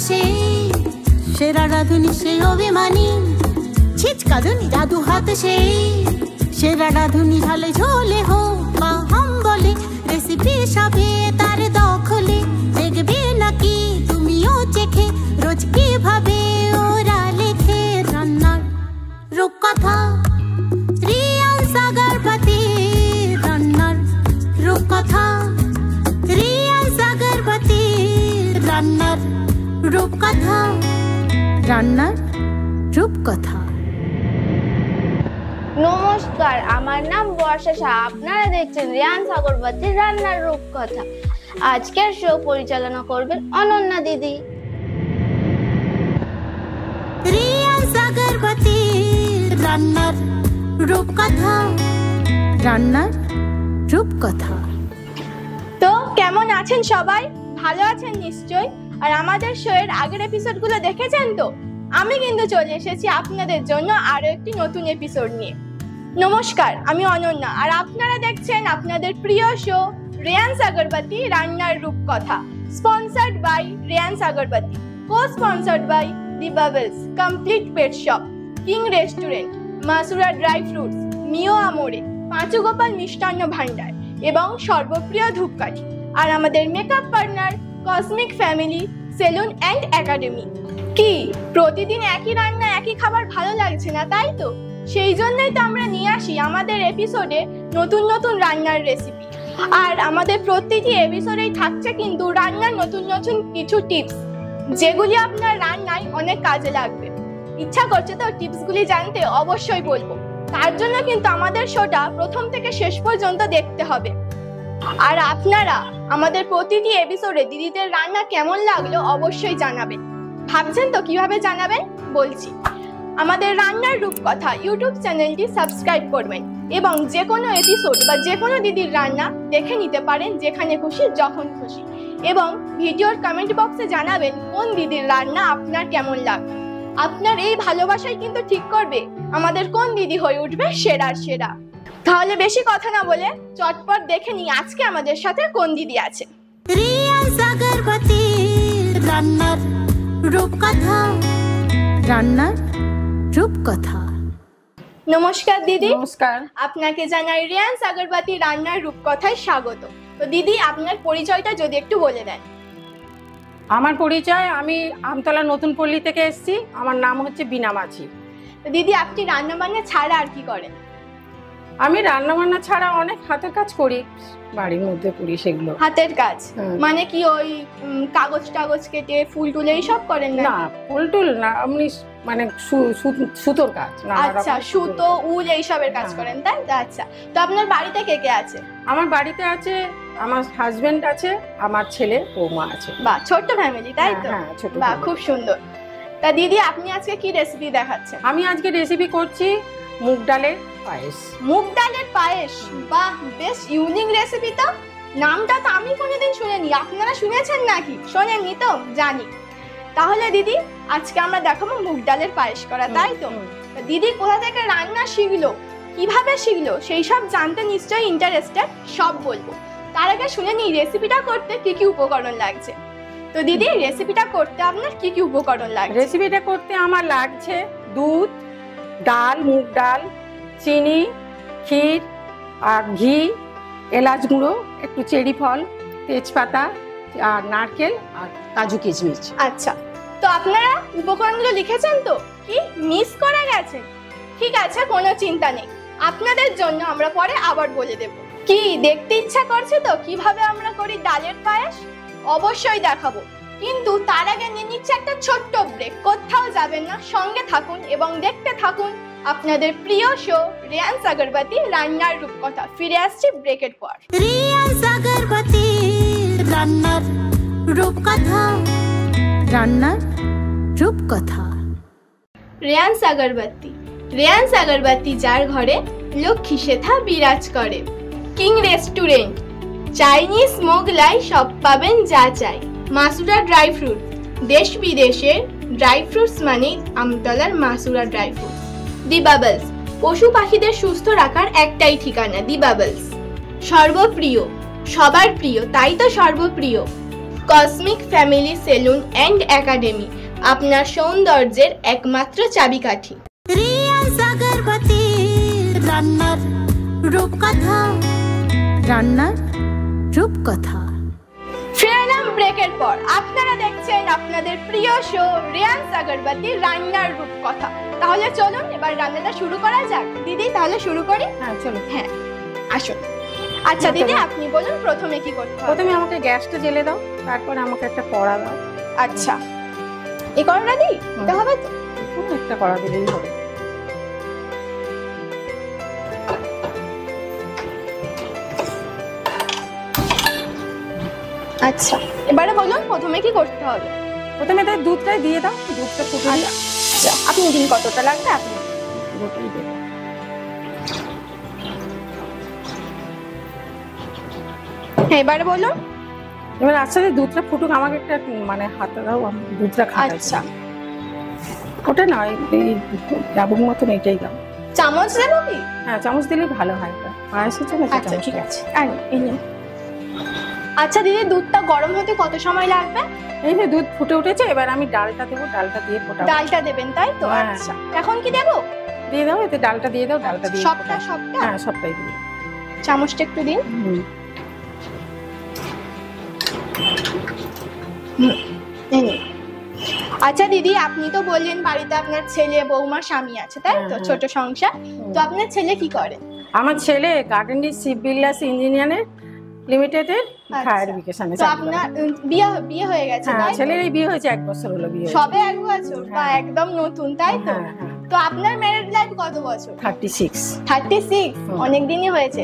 সে সেরা রাধুনি সে অভিমানী ছিচকাধুনি জাদু হাত সে সেরা রাধুনি ঝালে ঝোলে হোক বা হাম বলে রেসিপি সবে তার দখলে দেখবে নাকি তুমিও চেখে রোজ কিভাবে ওরা লেখে রান্নার রূপকথা রিয়ান সাগরবতী রান্নার রূপকথা রিয়ান সাগরবতী রান্নার রূপকথা রান্নার রূপকথা। নমস্কার, আমার নাম বর্ষা শাহ। আপনারা দেখছেন রিয়ান সাগরবতীর রান্নার রূপকথা। আজকের শো পরিচালনা করবেন অনন্যা দিদি। রিয়ান সাগরবতী রান্নার রূপকথা রান্নার রূপকথা। তো কেমন আছেন সবাই? ভালো আছেন নিশ্চয়ই। আর আমাদের শো এর আগের এপিসোডগুলো দেখেছেন তো? আমি কিন্তু চলে এসেছি আপনাদের জন্য আরো একটি নতুন এপিসোড নিয়ে। নমস্কার, আমি অনন্যা আর আপনারা দেখছেন আপনাদের প্রিয় শো রিয়ান সাগরবতী রান্নার রূপকথা, sponsored by Riyan Sagarbati, co-sponsored by The Bubbles, Complete Pet Shop, King Restaurant, Masura dry fruits, Mio Amore, Panchu Gopal Mishtanna Bhandar এবং সর্বপ্রিয় ধূপকাঠি। আর আমাদের makeup partner Cosmic Family Salon and Academy. কি প্রতিদিন একই রান্না একই খাবার ভালো লাগছে না, তাই তো? সেই জন্যই তো আমরা নিয়ে আসি আমাদের এপিসোডে নতুন নতুন রান্নার রেসিপি। আর আমাদের প্রতিটি এপিসোডেই থাকছে কিন্তু রান্নার নতুন নতুন কিছু টিপস, যেগুলি আপনার রান্নায় অনেক কাজে লাগবে। ইচ্ছা করছে তো টিপসগুলি জানতে? অবশ্যই বলবো। তার জন্য কিন্তু আমাদের শোটা প্রথম থেকে শেষ পর্যন্ত দেখতে হবে। আর আপনারা আমাদের প্রতিটি এপিসোডে দিদিদের রান্না কেমন লাগলো অবশ্যই জানাবেন। ভাবছেন তো কিভাবে জানাবেন? বলছি। আমাদের রান্নার রূপকথা ইউটিউব চ্যানেলটি সাবস্ক্রাইব করবেন এবং যে কোনো এপিসোড বা যে কোনো দিদির রান্না দেখে নিতে পারেন যেখানে খুশি যখন খুশি। এবং ভিডিওর কমেন্ট বক্সে জানাবেন কোন দিদির রান্না আপনার কেমন লাগবে। আপনার এই ভালোবাসাই কিন্তু ঠিক করবে আমাদের কোন দিদি হয়ে উঠবে সেরার সেরা। তাহলে বেশি কথা না বলে চটপট দেখে নিই আজকে আমাদের সাথে কোন দিদি আছে। রিয়ান সাগরবতী রান্নার রূপকথা রান্নার রূপকথা। নমস্কার দিদি। নমস্কার। আপনাকে জানাই রিয়ান সাগরবতী রান্নার রূপকথায় স্বাগত। তো দিদি, আপনার পরিচয়টা যদি একটু বলে দেন। আমার পরিচয়, আমি আমতলা নতুন পল্লী থেকে এসেছি। আমার নাম হচ্ছে বিনা মাঝি। তো দিদি, আপনি রান্না বান্না ছাড়া আর কি করেন? আমি রান্না বান্না ছাড়া অনেক হাতের কাজ করি, বাড়ির মধ্যে করি সেগুলো। হাতের কাজ মানে কি ওই কাগজ টাগজ কেটে ফুল টুল এইসব করেন? না, ফুল টুল না, এমনি মানে সুতোর কাজ। আচ্ছা, সুতো উল এইসবের কাজ করেন, তাই তো? আচ্ছা, তো আপনার বাড়িতে কে কে আছে? আমার বাড়িতে আছে আমার হাজবেন্ড আছে, আমার ছেলে বৌমা আছে। বাহ, ছোট্ট ফ্যামিলি, তাই তো? হ্যাঁ, ছোট। বাহ, খুব সুন্দর। তা দিদি, আপনি আজকে কি রেসিপি দেখাচ্ছেন? আমি আজকে রেসিপি করছি মুগ ডালের পায়েস। মুগ ডালের পায়েস? বাহ, বেশ ইউনিক রেসিপি তো। নামটা তো আমি কোনোদিন শুনিনি। আপনারা শুনেছেন নাকি? শোনেননি তো? জানি। তাহলে দিদি, আজকে আমরা দেখাবো মুগ ডালের পায়েস করা, তাই তো? দিদি কোথা থেকে রান্না শিখলো, কিভাবে শিখলো, সেই সব জানতে নিশ্চয়ই ইন্টারেস্টেড। সব বলবো। তার আগে শুনে নিই রেসিপিটা করতে কি কি উপকরণ লাগছে। তো দিদি, রেসিপিটা করতে আপনার কি কি উপকরণ লাগছে? রেসিপিটা করতে আমার লাগছে দুধ, ডাল, মুগ ডাল, চিনি, ক্ষীর আর ঘি, এলাচ গুঁড়ো, একটু চেরি ফল, তেজপাতা আর নারকেল আর কাজু কিশমিশ। আচ্ছা, তো আপনারা উপকরণগুলো লিখেছেন তো? কি মিস করে গেছেন? ঠিক আছে, কোনো চিন্তা নেই। আপনাদের জন্য আমরা পরে আবার বলে দেব। কি দেখতে ইচ্ছা করছে তো কিভাবে আমরা করি ডালের পায়েস? অবশ্যই দেখাবো, কিন্তু তার আগে নিয়ে নিচ্ছে একটা ছোট্ট ব্রেক। কোথাও যাবেন না, সঙ্গে থাকুন এবং দেখতে থাকুন আপনাদের প্রিয় শো রিয়ান সাগরবতী রান্নার রূপকথা। ফিরে আসছি ব্রেকের পর। রিয়ান সাগরবতী রান্নার রূপকথা রান্নার রূপকথা। রিয়ান সাগরবতী যার ঘরে লক্ষ্মী সেথা বিরাজ করে। কিং রেস্টুরেন্ট, চাইনিজ মোগলাই সব পাবেন যা চাই। মাসুরা ড্রাই ফ্রুট, দেশ বিদেশের ড্রাই ফ্রুটস মানে আমতলার মাসুরা ড্রাই ফ্রুট। দি বাবলস, পশু পাখিদের সুস্থ রাখার একটাই ঠিকানা, দি বাবলস। সর্বপ্রিয়, সবার প্রিয়, তাই তো Sarbapriya. Cosmic Family Salon and Academy, আপনার সৌন্দর্যের একমাত্র চাবিকাঠি। রিয়াজ আগরবাতি রান্নার রূপকথা, রান্নার রূপকথা। ফিরে এলাম ব্রেকের পর। আপনারা দেখছেন আপনাদের প্রিয় শো রিয়াজ আগরবাতি রান্নার রূপকথা। তাহলে চলুন এবার রান্নাটা শুরু করা যাক। দিদি তাহলে শুরু করি? হ্যাঁ চলো। হ্যাঁ আসুন। আচ্ছা দিদি আপনি বলুন প্রথমে কি করতে হবে? প্রথমে আমাকে গ্যাসটা জ্বেলে দাও, তারপর আমাকে একটা কড়া দাও। আচ্ছা এই কড়াটা দিই? এটা হবে তো? একটা কড়া দিলেই হবে। আচ্ছা এবারে বলুন প্রথমে কি করতে হবে? প্রথমে তাই দুধটাই দিয়ে দাও, দুধটা ফুটে দিয়ে। আচ্ছা আপনি দিন কতটা লাগবে আপনি? পুরোটাই দেবো। হ্যাঁ এবারে বলুন। এবার আস্তে আস্তে দুধটা ফুটুক, আমাকে একটা মানে হাতে দাও, আমি দুধটা খাই। আচ্ছা ওটা না, এই ডাবুর মতন এটাই দাও। চামচ দেবো কি? হ্যাঁ চামচ দিলেই ভালো হয়। এটা পায়েসের জন্য একটা আচ্ছা চামচ ঠিক দাও। আছে। এই নিন। আচ্ছা দিদি দুধটা গরম হতে কত সময় লাগবে? এই যে দুধ ফুটে উঠেছে, এবার আমি ডালটা দেবো, ডালটা দিয়ে ফোটাবো। ডালটা দেবেন তাই তো? হ্যাঁ। আচ্ছা এখন কি দেবো? দিয়ে দাও, এতে ডালটা দিয়ে দাও, ডালটা দিয়ে সবটা ফোটাবো। সবটা? হ্যাঁ সবটাই দিয়ে। চামচটা একটু দিন। এই নিন। আচ্ছা দিদি আপনি তো বললেন বাড়িতে আপনার ছেলে বৌমা স্বামী আছে তাই তো, হ্যাঁ। ছোট সংসার। তো আপনার ছেলে কি করে? আমার ছেলে গার্ডেনডি শিপ বিল্ডার্স ইঞ্জিনিয়ারের লিমিটেডের ফায়ার এডুকেশনে। তো আপনার বিয়ে হয়ে গেছে হ্যাঁ তাই তো? ছেলের এই বিয়ে হয়েছে 1 বছর হলো বিয়ে হয়েছে। সবে 1 বছর? বা হ্যাঁ। একদম নতুন তাই তো? হ্যাঁ, হ্যাঁ। তো আপনার ম্যারেড লাইফ কত বছর? 36। 36? হুম। অনেক দিনই হয়েছে।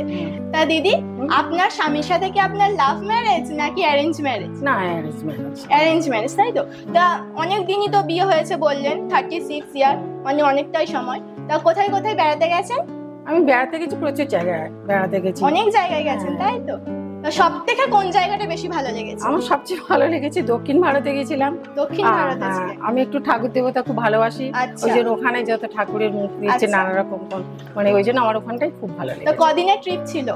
তা দিদি হুম। আপনার স্বামীর সাথে কি আপনার লাভ ম্যারেজ নাকি অ্যারেঞ্জ ম্যারেজ? না অ্যারেঞ্জ ম্যারেজ। অ্যারেঞ্জ ম্যারেজ তাই তো? তা অনেক দিনই তো বিয়ে হয়েছে বললেন, 36 ইয়ার মানে অনেকটাই সময়। তা কোথায় কোথায় বেড়াতে গেছেন? আমি বেড়াতে গেছি, প্রচুর জায়গায় বেড়াতে গেছি। অনেক জায়গায় গেছেন হ্যাঁ। তাই তো? তা সব থেকে কোন জায়গাটা বেশি ভালো লেগেছে? আমার সবচেয়ে ভালো লেগেছে দক্ষিণ ভারতে গেছিলাম। দক্ষিণ ভারতে হ্যাঁ, ছিলেন? আমি একটু ঠাকুর দেবতা খুব ভালোবাসি। আচ্ছা। ওই জন্য ওখানে যত ঠাকুরের মুখ দিয়েছে আচ্ছা। নানা রকম মানে ওই জন্য আমার ওখানটাই খুব ভালো তো লেগেছে। কদিনের ট্রিপ ছিল?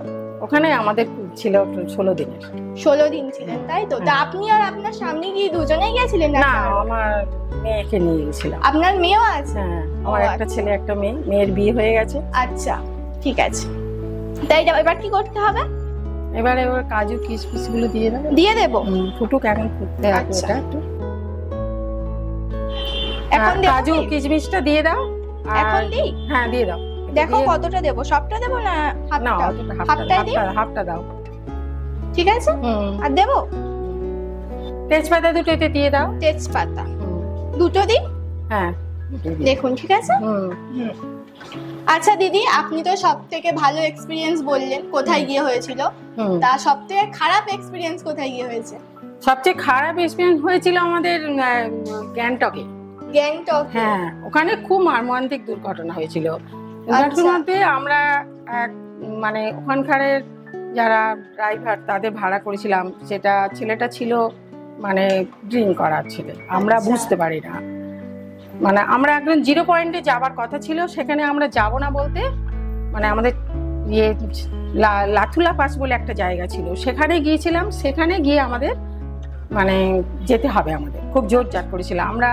ওখানে আমাদের ছিল 16 দিনের। 16 দিন ছিলেন তাই তো? তা আপনি আর আপনার স্বামী কি দুজনেই গেছিলেন? না আরো? আমার মেয়েকে নিয়ে গেছিলাম। আপনার মেয়েও আছে? হ্যাঁ আমার ও, একটা আচ্ছা। ছেলে একটা মেয়ে, মেয়ের বিয়ে হয়ে গেছে। আচ্ছা ঠিক আছে। তাই এবার কি করতে হবে? এবারে ওর কাজু কিশমিশ গুলো দিয়ে দেবো। দিয়ে দেবো? ফুটুক, এখন ফুটতে আছে আচ্ছা। ওটা একটু। এখন দেবো কাজু কি? কিশমিশটা দিয়ে দাও। আর- এখন দিই? হ্যাঁ দিয়ে দাও। দেখো দিয়ে- কতটা দেবো, সবটা দেবো না না হাফটা? অতটা, হাফটাই দিই? হাফটা দাও। ঠিক আছে। আর দেবো তেজপাতা দুটো এতে দিয়ে দাও। তেজপাতা দুটো দিই? হ্যাঁ দিয়ে দিও। দেখুন ঠিক আছে। হুম। আচ্ছা দিদি আপনি তো সব থেকে ভালো এক্সপিরিয়েন্স বললেন কোথায় গিয়ে হয়েছিল, হুম। তা সব থেকে খারাপ এক্সপিরিয়েন্স কোথায় গিয়ে হয়েছে? সবচেয়ে খারাপ এক্সপিরিয়েন্স হয়েছিল আমাদের গ্যাংটকে। গ্যাংটক? হ্যাঁ ওখানে খুব মর্মান্তিক দুর্ঘটনা হয়েছিল। দুর্ঘটনাতে আমরা মানে ওখানকারের যারা ড্রাইভার তাদের ভাড়া করেছিলাম, সেটা ছেলেটা ছিল মানে ড্রিঙ্ক করার ছেলে, আমরা আচ্ছা। বুঝতে পারি না। মানে আমরা একদম 0 পয়েন্টে যাবার কথা ছিল, সেখানে আমরা যাব না বলতে মানে আমাদের ইয়ে লাথুলা পাস বলে একটা জায়গা ছিল, সেখানে গিয়েছিলাম। সেখানে গিয়ে আমাদের মানে যেতে হবে, আমাদের খুব জোর জার করেছিল, আমরা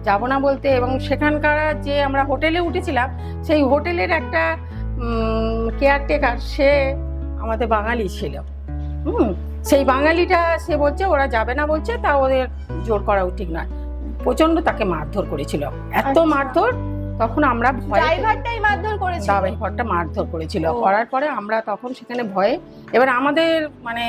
যাব না বলতে। এবং সেখানকার যে আমরা হোটেলে উঠেছিলাম, সেই হোটেলের একটা কেয়ারটেকার, সে আমাদের বাঙালি ছিল। সেই বাঙালিটা সে বলছে ওরা যাবে না বলছে, তা ওদের জোর করা ঠিক নয়। প্রচন্ড তাকে মারধর করেছিল, এত আচ্ছা। মারধর। তখন আমরা ভয়ে, ড্রাইভারটাই মারধর করেছিল? ড্রাইভারটা মারধর করেছিল। ও। করার পরে আমরা তখন সেখানে ভয়ে, এবার আমাদের মানে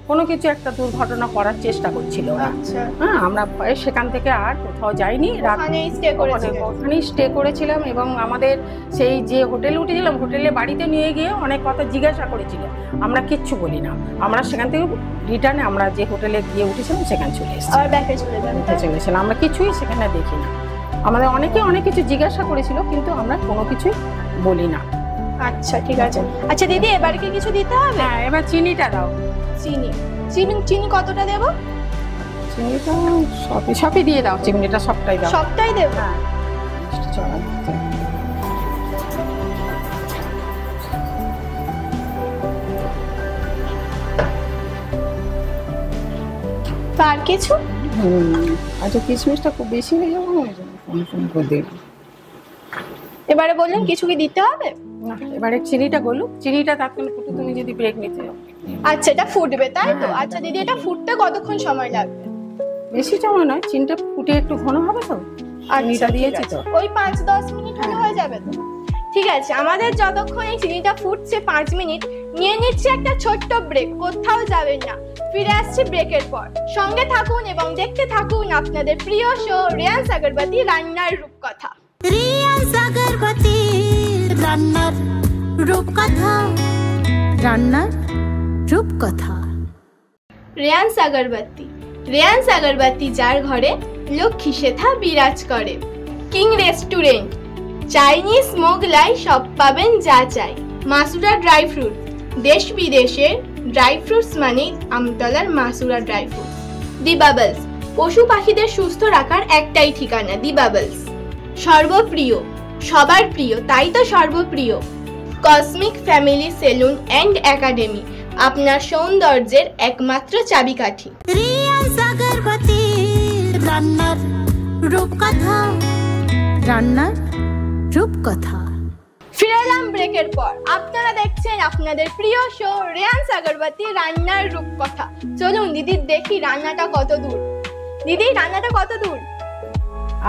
কোনো কিছু একটা দুর্ঘটনা করার চেষ্টা করছিল ওরা। আচ্ছা হ্যাঁ আমরা ভয়ে সেখান থেকে আর কোথাও যাইনি। ওখানেই স্টে করেছিলেন? ওখানেই স্টে করেছিলাম। এবং আমাদের সেই যে হোটেলে উঠেছিলাম, হোটেলে বাড়িতে নিয়ে গিয়ে অনেক কথা জিজ্ঞাসা করেছিল, আমরা কিচ্ছু বলি না। আমরা সেখান থেকে রিটার্নে আমরা যে হোটেলে গিয়ে উঠেছিলাম সেখানে চলে এসেছি, আর ব্যাকে চলে যাবেন? চলেছিলাম। আমরা কিছুই সেখানে দেখি না। আমাদের অনেকে অনেক কিছু জিজ্ঞাসা করেছিল, কিন্তু আমরা কোনো কিছুই বলি না। আচ্ছা ঠিক আছে। আচ্ছা দিদি এবার কি কিছু দিতে হবে? হ্যাঁ এবার চিনিটা দাও। চিনি? চিনি কতটা দেবো? চিনিটা সবই দিয়ে দাও, চিনিটা সবটাই দাও। সবটাই দেবো? হ্যাঁ চড়া দিতে। আর কিছু? আচ্ছা, কিশমিশটা খুব বেশি হয়ে যাবে না, কম করে দিলাম। এবারে বললেন কিছু কি দিতে হবে? না, এবারে চিনিটা গলুক, চিনিটা তাৎক্ষণ ফুটে তুমি যদি ব্রেক নিতে যাও। আচ্ছা, এটা ফুটবে তাই তো? হ্যাঁ, আচ্ছা দিদি, এটা ফুটতে কতক্ষণ সময় লাগবে? বেশি সময় নয়, চিনিটা ফুটে একটু ঘন হবে তো, চিনিটা দিয়েছি তো। ওই 5-10 মিনিট হলে হয়ে যাবে তো? ঠিক আছে, আমাদের যতক্ষণ এই চিনিটা ফুটছে 5 মিনিট, নিয়ে নিচ্ছে একটা ছোট্ট ব্রেক। কোথাও যাবেন না, ফিরে আসছি ব্রেকের পর। সঙ্গে থাকুন এবং দেখতে থাকুন আপনাদের প্রিয় শো রিয়ান্স আগরবাতি রান্নার রূপকথা। রিয়ান্স আগরবাতি রান্নার রূপকথা, রান্নার রূপকথা। রেয়ান্স আগরবাতি, রেয়ান্স আগরবাতি যার ঘরে লক্ষ্মী সেথা বিরাজ করে। কিং রেস্টুরেন্ট, চাইনিজ মোগলাই সব পাবেন যা চাই। মাসুরা ড্রাই ফ্রুট, দেশ বিদেশের ড্রাই ফ্রুটস মানে আমতলার মাসুরা ড্রাই ফ্রুট। দি বাবলস, পশু পাখিদের সুস্থ রাখার একটাই ঠিকানা, দি বাবলস। সর্বপ্রিয়, সবার প্রিয় তাই তো Sarbapriya, Cosmic Family Salon and Academy, আপনার সৌন্দর্যের একমাত্র চাবিকাঠি। রিয়ান্স আগরবাতি রান্নার রূপকথা, রান্নার রূপকথা। ফিরে এলাম ব্রেকের পর। আপনারা দেখছেন আপনাদের প্রিয় শো রেয়ান্স আগরবাতি রান্নার রূপকথা। চলুন দিদি দেখি রান্নাটা কত দূর। দিদি, রান্নাটা কত দূর?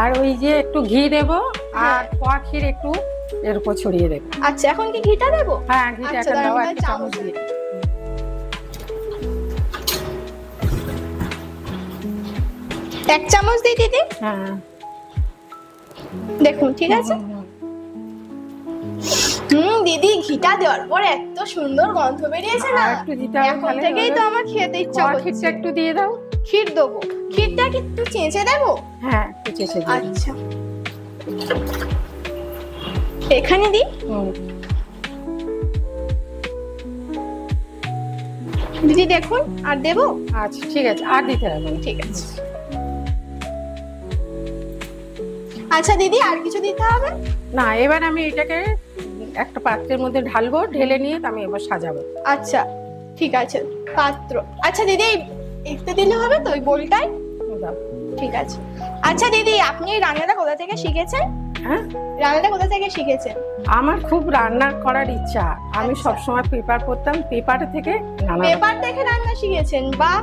আর ওই যে একটু ঘি দেবো, আর পোয়া ক্ষীর একটু এর উপর ছড়িয়ে দেবো। আচ্ছা, এখন কি ঘিটা দেবো? হ্যাঁ, ঘিটা আচ্ছা, একটা দাও, তাহলে একটা চামচ দিয়ে। 1 চামচ দিই দিদি? হ্যাঁ, দেখুন ঠিক আছে। দিদি, ঘিটা দেওয়ার পর এত সুন্দর গন্ধ বেরিয়েছে না, আর একটু দিতে হবে, এখন তাহলে থেকেই তো হবে। আমার খেতে ইচ্ছা পোয়া করছে। ক্ষীরটা একটু দিয়ে দাও। ক্ষীর দেবো? ক্ষীরটা কি একটু চেঁচে দেবো? হ্যাঁ, একটু চেঁচে দিও। আচ্ছা, এখানে দিই। দিদি দেখুন, আর দেবো? আচ্ছা, ঠিক আছে, আর দিতে হবে না। ঠিক আছে। আচ্ছা দিদি, আর কিছু দিতে হবে? না, এবার আমি এটাকে একটা পাত্রের মধ্যে ঢালবো, ঢেলে নিয়ে আমি এবার সাজাবো। আচ্ছা ঠিক আছে, পাত্র। আচ্ছা দিদি, একটু দিলে হবে তো ওই বোলটাই? দাও। ঠিক আছে। আচ্ছা দিদি, আপনি এই রান্নাটা কোথা থেকে শিখেছেন? হ্যাঁ, রান্নাটা কোথা থেকে শিখেছেন? আমার খুব রান্না করার ইচ্ছা। আমি আচ্ছা। সবসময় পেপার পড়তাম, পেপার থেকে নানা পেপার দেখে রান্না শিখেছেন? বাহ,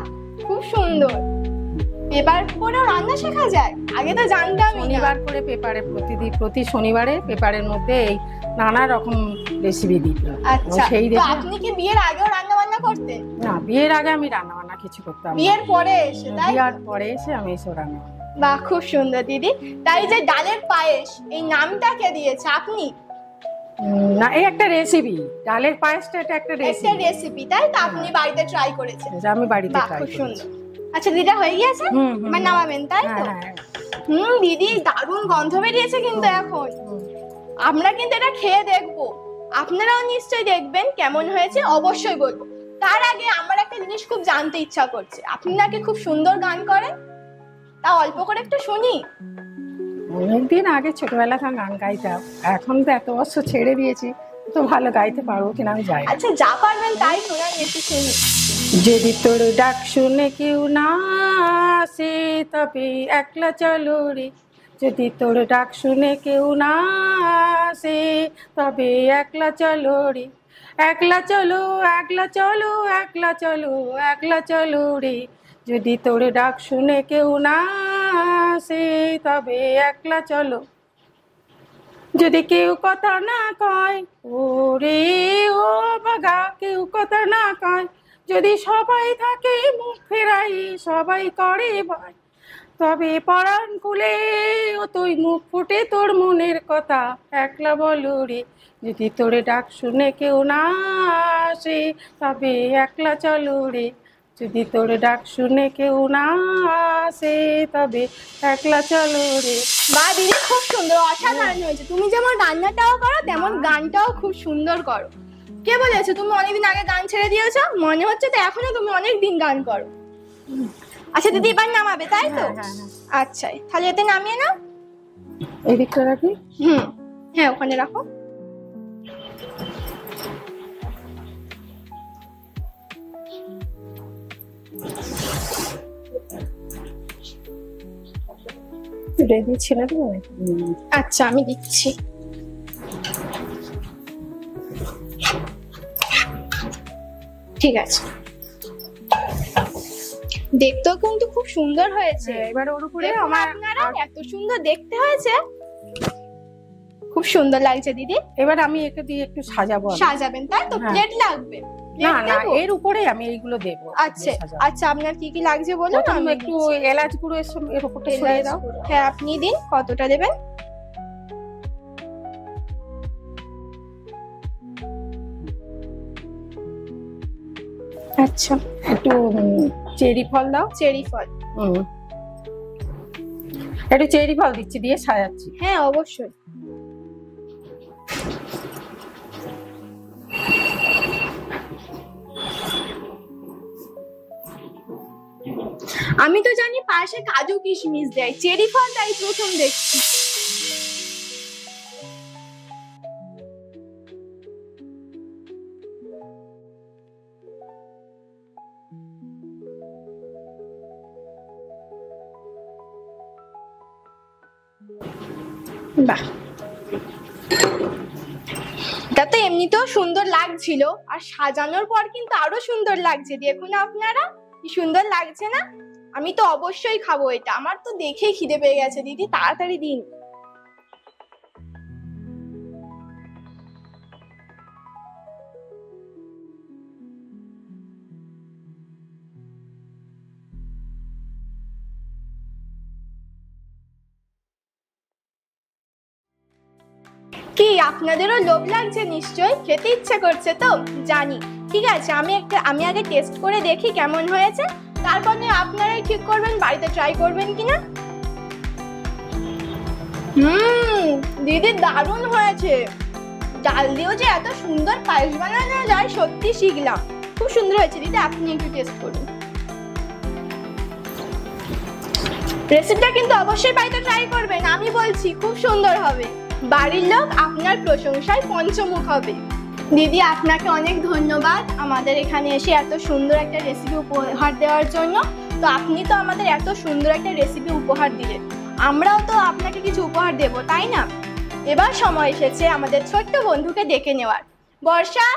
খুব সুন্দর। পেপার পড়েও রান্না শেখা যায়? আগে তো জানতামই না। শনিবার করে পেপারে প্রতি শনিবারে পেপারের মধ্যে এই নানা রকম রেসিপি দিত। আচ্ছা, সেই তো দেখে আপনি কি বিয়ের আগেও রান্না বান্না করতেন? না, বিয়ের আগে আমি রান্না বান্না কিছু করতাম না। বিয়ের পরে এসে, তাই? বিয়ের পরে এসে আমি এসব রান্না। বাহ, খুব সুন্দর দিদি। তাই যে ডালের পায়েস, এই নামটা কে দিয়েছে? আপনি? না, এই একটা রেসিপি, ডালের পায়েসটা এটা একটা একটা রেসিপি, রেসিপি, তাই তো? আপনি বাড়িতে ট্রাই করেছেন? যা আমি বাড়িতে বাহ, ট্রাই খুব করেছি। সুন্দর। আচ্ছা দিদিটা হয়ে গিয়েছে, এবার নামাবেন তাই তো? হ্যাঁ, দিদি, দারুণ গন্ধ বেরিয়েছে কিন্তু এখন। আমরা কিন্তু এটা খেয়ে দেখবো, আপনারাও নিশ্চয়ই দেখবেন কেমন হয়েছে, অবশ্যই বলবো। তার আগে আমার একটা জিনিস খুব জানতে ইচ্ছা করছে। আপনি নাকি খুব সুন্দর গান করেন, তা অল্প করে একটু শুনি। অনেকদিন আগে ছোটবেলা থেকে গান গাইতাম, এখন তো এত বছর ছেড়ে দিয়েছি, তো ভালো গাইতে পারবো কিনা আমি জানি না। আচ্ছা, যা পারবেন তাই শোনান, একটু শুনি। যদি তোর ডাক শুনে কেউ না আসে তবে একলা চলো রে, যদি তোর ডাক শুনে কেউ না আসে তবে একলা চলো রে, একলা চলো, একলা চলো, একলা চলো, একলা চলো রে, যদি তোর ডাক শুনে কেউ না আসে তবে একলা চলো। যদি কেউ কথা না কয় ওরে ও বাগা, কেউ কথা না কয়, যদি সবাই থাকে মুখ ফেরাই, সবাই করে ভয়, তবে পরাণ খুলে ও তুই মুখ ফুটে তোর মনের কথা একলা বলো রে, যদি তোরে ডাক শুনে কেউ না আসে তবে একলা চলো রে, যদি তোর ডাক শুনে কেউ না আসে তবে একলা চলো রে। বা দিদি, খুব সুন্দর, অসাধারণ হয়েছে। তুমি যেমন রান্নাটাও করো তেমন গানটাও খুব সুন্দর করো। কে বলেছে তুমি অনেকদিন আগে গান ছেড়ে দিয়েছো? মনে হচ্ছে তো এখনো তুমি অনেক দিন গান করো। আচ্ছা দিদি, এবার নামাবে তাই তো? আচ্ছা, তাহলে এতে নামিয়ে নাও। এই দিকটা রাখি। হ্যাঁ, ওখানে রাখো। ছুটে দিয়ে ছেড়ে দেবো। আচ্ছা আমি দিচ্ছি। ঠিক আছে, দেখতেও কিন্তু খুব সুন্দর হয়েছে। এবার ওর উপরে আপনারা এত সুন্দর দেখতে হয়েছে, খুব সুন্দর লাগছে দিদি। এবার আমি একে দিয়ে একটু সাজাবো। সাজাবেন তাই তো? প্লেট লাগবে? না না, এর উপরে আমি এইগুলো দেব। আচ্ছা আচ্ছা, আপনার কি কি লাগছে বলুন। আমি একটু এলাচ গুঁড়ো এর উপরে ছড়িয়ে দাও। হ্যাঁ আপনি দিন, কতটা দেবেন? আচ্ছা, একটু চেরি ফল দাও। চেরি ফল? একটু চেরি ফল দিচ্ছি, দিয়ে সাজাচ্ছি। হ্যাঁ অবশ্যই। আমি তো জানি পাশে কাজু কিশমিশ দেয়, চেরি ফল তাই প্রথম দেখছি। বাহ, এটা তো এমনিতেও সুন্দর লাগছিল, আর সাজানোর পর কিন্তু আরো সুন্দর লাগছে। দেখুন আপনারা কি সুন্দর লাগছে না? আমি তো অবশ্যই খাবো এটা, আমার তো দেখেই খিদে পেয়ে গেছে। দিদি তাড়াতাড়ি দিন। কি আপনাদেরও লোভ লাগছে নিশ্চয়ই, খেতে ইচ্ছে করছে তো জানি। ঠিক আছে, আমি আগে টেস্ট করে দেখি কেমন হয়েছে, তারপরে আপনারাই ঠিক করবেন বাড়িতে ট্রাই করবেন কিনা। দিদি দারুণ হয়েছে। ডাল দিয়েও যে এত সুন্দর পায়েস বানানো যায় সত্যি শিখলাম। খুব সুন্দর হয়েছে দিদি, আপনি একটু টেস্ট করুন। রেসিপিটা কিন্তু অবশ্যই বাড়িতে ট্রাই করবেন, আমি বলছি খুব সুন্দর হবে। বাড়ির লোক আপনার প্রশংসায় পঞ্চমুখ হবে। দিদি আপনাকে অনেক ধন্যবাদ আমাদের এখানে এসে এত সুন্দর একটা রেসিপি উপহার দেওয়ার জন্য। তো আপনি তো আমাদের এত সুন্দর একটা রেসিপি উপহার দিলেন, আমরাও তো আপনাকে কিছু উপহার দেব, তাই না? এবার সময় এসেছে আমাদের ছোট্ট বন্ধুকে ডেকে নেওয়ার। বর্ষা,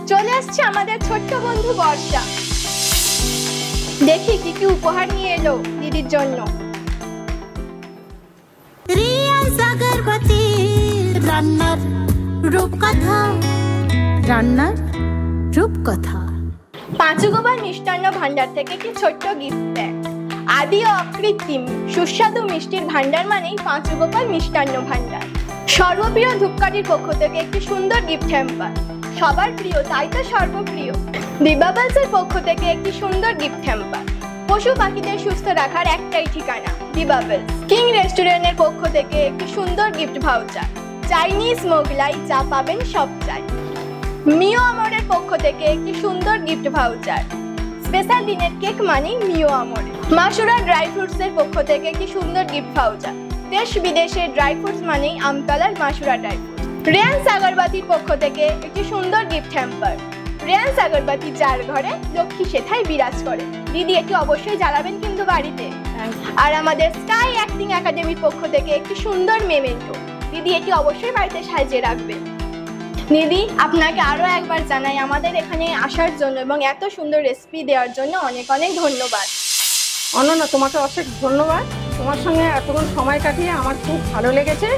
চলে আসছে আমাদের ছোট্ট বন্ধু বর্ষা। দেখি কি কি উপহার নিয়ে এলো দিদির জন্য। রিয়া সাগরবতী রান্নার রূপকথা, রান্নার রূপকথা। পাঁচুগোপাল মিষ্টান্ন ভান্ডার থেকে একটি ছোট্ট গিফট প্যাক। আদি ও অকৃত্রিম সুস্বাদু মিষ্টির ভান্ডার মানেই পাঁচুগোপাল মিষ্টান্ন ভান্ডার। সর্বপ্রিয় ধূপকাঠির পক্ষ থেকে একটি সুন্দর গিফট হ্যাম্পার। সবার প্রিয় তাই তো সর্বপ্রিয়। বিবাবালসের পক্ষ থেকে একটি সুন্দর গিফট হ্যাম্পার। পশু পাখিদের সুস্থ রাখার একটাই ঠিকানা, বিবাবালস। কিং রেস্টুরেন্টের পক্ষ থেকে একটি সুন্দর গিফট ভাউচার। চাইনিজ মোগলাই, যা পাবেন সব চাই। মিও আমরের পক্ষ থেকে একটি সুন্দর গিফট ভাউচার। স্পেশাল দিনের কেক মানেই মিও আমরে। মাসুরা ড্রাই ফ্রুটস এর পক্ষ থেকে একটি সুন্দর গিফট ভাউচার। দেশ বিদেশের ড্রাই ফ্রুটস মানেই আমতলার মাসুরা ড্রাই ফ্রুটস। রিয়ান্স আগরবাতির পক্ষ থেকে একটি সুন্দর গিফট হ্যাম্পার। রিয়ান্স আগরবাতি যার ঘরে লক্ষ্মী সেথায় বিরাজ করে। দিদি এটি অবশ্যই জ্বালাবেন কিন্তু বাড়িতে। আর আমাদের স্কাই অ্যাক্টিং একাডেমির পক্ষ থেকে একটি সুন্দর মেমেন্টো। দিদি এটি অবশ্যই বাড়িতে সাজিয়ে রাখবেন। দিদি আপনাকে আরো একবার জানাই আমাদের এখানে আসার জন্য এবং এত সুন্দর রেসিপি দেওয়ার জন্য অনেক অনেক ধন্যবাদ। অনন্যা, তোমাকে অশেষ ধন্যবাদ। তোমার সঙ্গে এতক্ষণ সময় কাটিয়ে আমার খুব ভালো লেগেছে,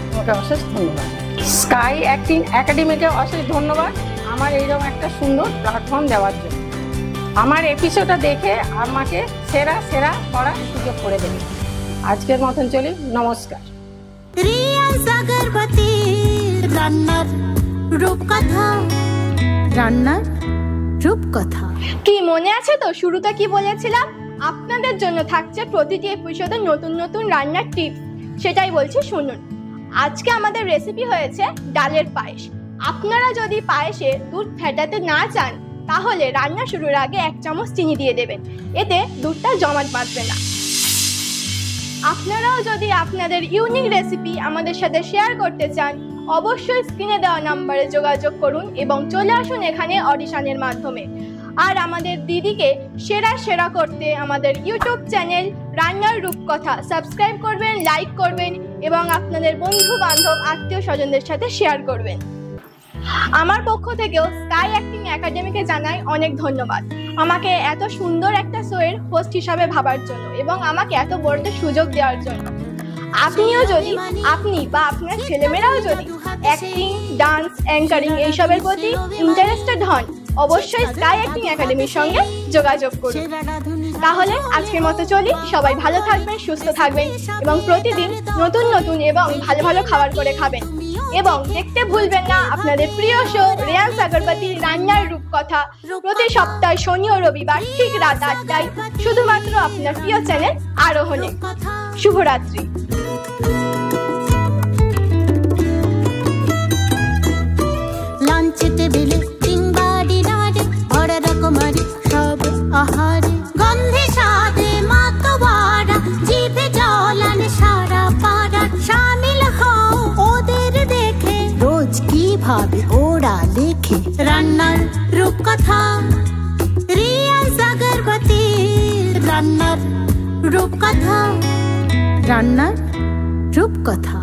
তোমাকে অশেষ ধন্যবাদ। স্কাই অ্যাক্টিং একাডেমিকে অশেষ ধন্যবাদ আমার এইরকম একটা সুন্দর প্ল্যাটফর্ম দেওয়ার জন্য। আমার এপিসোডটা দেখে আমাকে সেরা সেরা করার সুযোগ করে দেবে। আজকের মতন চলি, নমস্কার। রিয়া সাগরবতী রান্নার রূপকথা, রান্নার রূপকথা। কি মনে আছে তো শুরুতে কি বলেছিলাম? আপনাদের জন্য থাকছে প্রতিটি এপিসোডে নতুন নতুন রান্নার টিপস, সেটাই বলছি শুনুন। আজকে আমাদের রেসিপি হয়েছে ডালের পায়েস। আপনারা যদি পায়েসে দুধ ফেটাতে না চান তাহলে রান্না শুরুর আগে 1 চামচ চিনি দিয়ে দেবেন, এতে দুধটা জমাট বাঁধবে না। আপনারাও যদি আপনাদের ইউনিক রেসিপি আমাদের সাথে শেয়ার করতে চান অবশ্যই স্ক্রিনে দেওয়া নম্বরে যোগাযোগ করুন এবং চলে আসুন এখানে অডিশনের মাধ্যমে। আর আমাদের দিদিকে সেরা সেরা করতে আমাদের ইউটিউব চ্যানেল রান্নার রূপকথা সাবস্ক্রাইব করবেন, লাইক করবেন এবং আপনাদের বন্ধু বান্ধব আত্মীয় স্বজনদের সাথে শেয়ার করবেন। আমার পক্ষ থেকেও স্কাই অ্যাক্টিং একাডেমিকে জানাই অনেক ধন্যবাদ আমাকে এত সুন্দর একটা শোয়ের হোস্ট হিসাবে ভাবার জন্য এবং আমাকে এত বড় একটা সুযোগ দেওয়ার জন্য। আপনিও যদি আপনি বা আপনার ছেলেমেয়েরাও যদি অ্যাক্টিং, ডান্স, অ্যাঙ্কারিং এইসবের প্রতি ইন্টারেস্টেড হন, অবশ্যই স্কাই অ্যাক্টিং একাডেমির সঙ্গে যোগাযোগ করুন। তাহলে আজকের মতো চলি, সবাই ভালো থাকবেন, সুস্থ থাকবেন এবং প্রতিদিন নতুন নতুন এবং ভালো ভালো খাবার করে খাবেন এবং দেখতে ভুলবেন না আপনাদের প্রিয় শো রেয়ান্স আগরবাতির রান্নার রূপকথা প্রতি সপ্তাহে শনি ও রবিবার ঠিক রাত 8টায় শুধুমাত্র আপনার প্রিয় চ্যানেল আরোহণে। শুভরাত্রি। লাঞ্চে টেবিলে কিংবা ডিনারে ভরা রকমারি সব আহারে, গন্ধে স্বাদে মাতোয়ারা, জিভে জল আনে সারা পাড়া। শামিল হও ওদের দেখে, রোজ কিভাবে ওরা লেখে রান্নার রূপকথা। রিয়াজ আগরবাতি রান্নার রূপকথা, রান্নার রূপকথা।